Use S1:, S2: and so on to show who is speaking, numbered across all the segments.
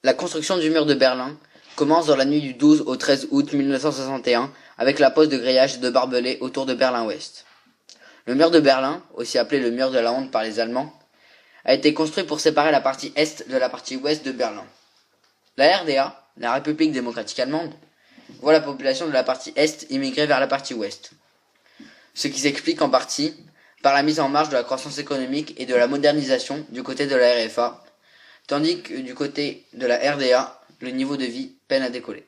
S1: La construction du mur de Berlin commence dans la nuit du 12 au 13 août 1961 avec la pose de grillage et de barbelés autour de Berlin-Ouest. Le mur de Berlin, aussi appelé le mur de la honte par les Allemands, a été construit pour séparer la partie est de la partie ouest de Berlin. La RDA, la République démocratique allemande, voit la population de la partie est immigrer vers la partie ouest. Ce qui s'explique en partie par la mise en marche de la croissance économique et de la modernisation du côté de la RFA, tandis que du côté de la RDA, le niveau de vie peine à décoller.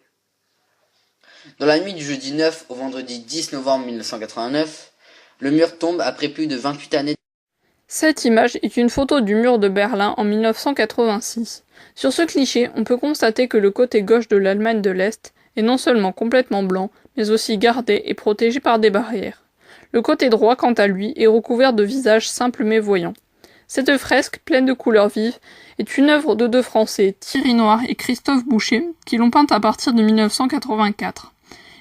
S1: Dans la nuit du jeudi 9 au vendredi 10 novembre 1989, le mur tombe après plus de 28 années.
S2: Cette image est une photo du mur de Berlin en 1986. Sur ce cliché, on peut constater que le côté gauche de l'Allemagne de l'Est est non seulement complètement blanc, mais aussi gardé et protégé par des barrières. Le côté droit, quant à lui, est recouvert de visages simples mais voyants. Cette fresque, pleine de couleurs vives, est une œuvre de deux Français, Thierry Noir et Christophe Boucher, qui l'ont peinte à partir de 1984.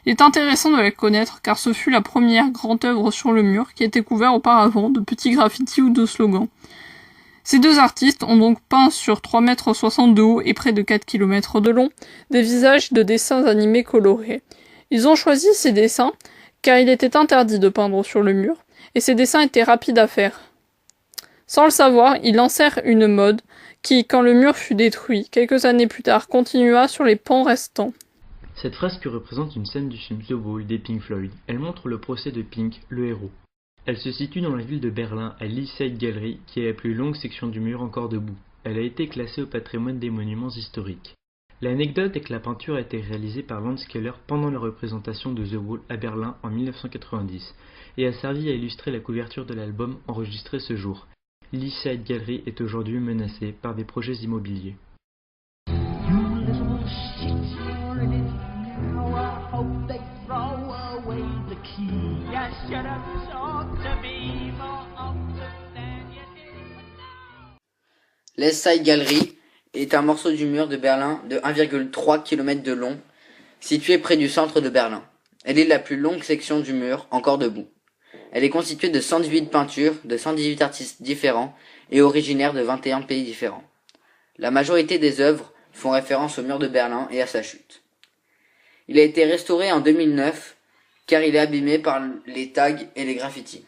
S2: Il est intéressant de la connaître car ce fut la première grande œuvre sur le mur qui était couvert auparavant de petits graffitis ou de slogans. Ces deux artistes ont donc peint sur 3,60 m de haut et près de 4 km de long des visages de dessins animés colorés. Ils ont choisi ces dessins car il était interdit de peindre sur le mur et ces dessins étaient rapides à faire. Sans le savoir, ils lancèrent une mode qui, quand le mur fut détruit, quelques années plus tard, continua sur les pans restants.
S3: Cette fresque représente une scène du film The Wall des Pink Floyd. Elle montre le procès de Pink, le héros. Elle se situe dans la ville de Berlin, à l'East Side Gallery, qui est la plus longue section du mur encore debout. Elle a été classée au patrimoine des monuments historiques. L'anecdote est que la peinture a été réalisée par Landskeller pendant la représentation de The Wall à Berlin en 1990 et a servi à illustrer la couverture de l'album enregistré ce jour. L'East Side Gallery est aujourd'hui menacée par des projets immobiliers.
S1: L'East Side Gallery est un morceau du mur de Berlin de 1,3 km de long, situé près du centre de Berlin. Elle est la plus longue section du mur encore debout. Elle est constituée de 118 peintures de 118 artistes différents et originaires de 21 pays différents. La majorité des œuvres font référence au mur de Berlin et à sa chute. Il a été restauré en 2009 car il est abîmé par les tags et les graffitis.